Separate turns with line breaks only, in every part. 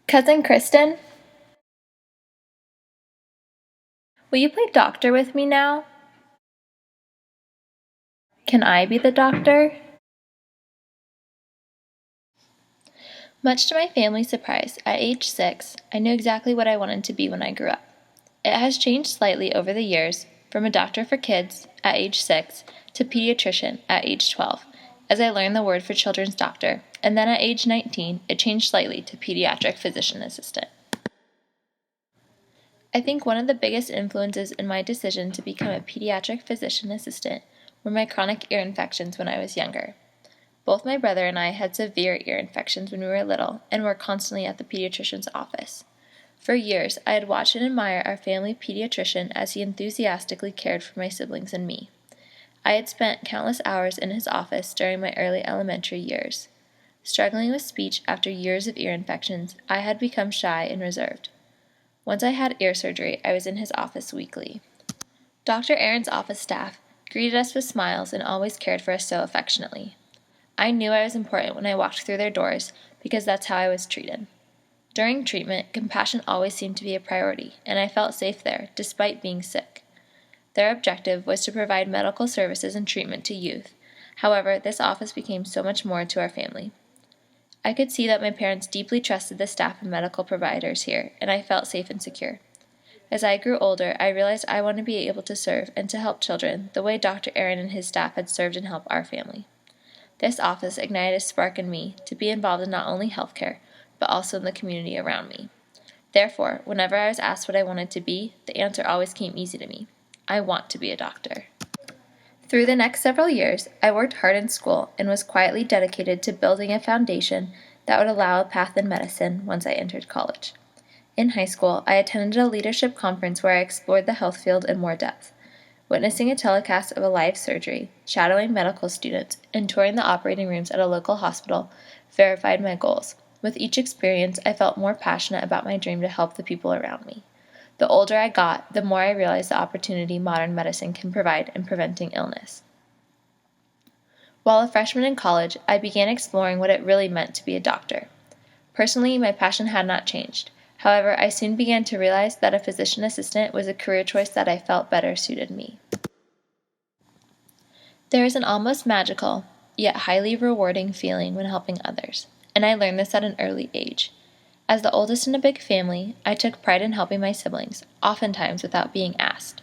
Cousin Kristen, will you play doctor with me now? Can I be the doctor? Much to my family's surprise, at age 6, I knew exactly what I wanted to be when I grew up. It has changed slightly over the years, from a doctor for kids at age 6 to pediatrician at age 12, as I learned the word for children's doctor, and then at age 19, it changed slightly to pediatric physician assistant. I think one of the biggest influences in my decision to become a pediatric physician assistant were my chronic ear infections when I was younger. Both my brother and I had severe ear infections when we were little and were constantly at the pediatrician's office. For years, I had watched and admired our family pediatrician as he enthusiastically cared for my siblings and me. I had spent countless hours in his office during my early elementary years. Struggling with speech after years of ear infections, I had become shy and reserved. Once I had ear surgery, I was in his office weekly. Dr. Aaron's office staff greeted us with smiles and always cared for us so affectionately. I knew I was important when I walked through their doors because that's how I was treated. During treatment, compassion always seemed to be a priority, and I felt safe there, despite being sick. Their objective was to provide medical services and treatment to youth. However, this office became so much more to our family. I could see that my parents deeply trusted the staff and medical providers here, and I felt safe and secure. As I grew older, I realized I wanted to be able to serve and to help children the way Dr. Aaron and his staff had served and helped our family. This office ignited a spark in me to be involved in not only healthcare, but also in the community around me. Therefore, whenever I was asked what I wanted to be, the answer always came easy to me. I want to be a doctor. Through the next several years, I worked hard in school and was quietly dedicated to building a foundation that would allow a path in medicine once I entered college. In high school, I attended a leadership conference where I explored the health field in more depth. Witnessing a telecast of a live surgery, shadowing medical students, and touring the operating rooms at a local hospital verified my goals. With each experience, I felt more passionate about my dream to help the people around me. The older I got, the more I realized the opportunity modern medicine can provide in preventing illness. While a freshman in college, I began exploring what it really meant to be a doctor. Personally, my passion had not changed. However, I soon began to realize that a physician assistant was a career choice that I felt better suited me. There is an almost magical, yet highly rewarding feeling when helping others, and I learned this at an early age. As the oldest in a big family, I took pride in helping my siblings, oftentimes without being asked.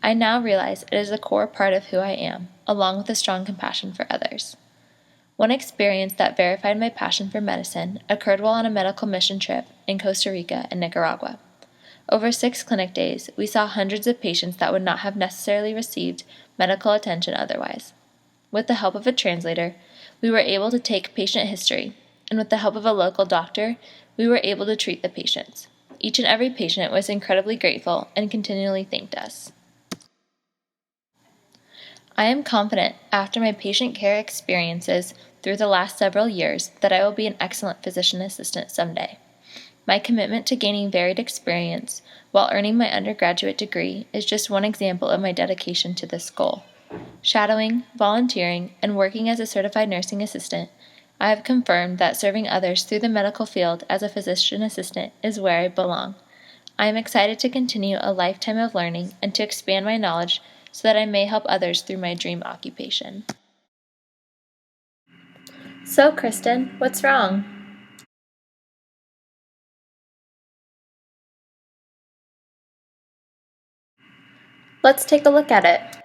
I now realize it is a core part of who I am, along with a strong compassion for others. One experience that verified my passion for medicine occurred while on a medical mission trip in Costa Rica and Nicaragua. Over 6 clinic days, we saw hundreds of patients that would not have necessarily received medical attention otherwise. With the help of a translator, we were able to take patient history, and with the help of a local doctor, we were able to treat the patients. Each and every patient was incredibly grateful and continually thanked us. I am confident, after my patient care experiences through the last several years, that I will be an excellent physician assistant someday. My commitment to gaining varied experience while earning my undergraduate degree is just one example of my dedication to this goal. Shadowing, volunteering, and working as a certified nursing assistant, I have confirmed that serving others through the medical field as a physician assistant is where I belong. I am excited to continue a lifetime of learning and to expand my knowledge so that I may help others through my dream occupation. So, Kristen, what's wrong? Let's take a look at it.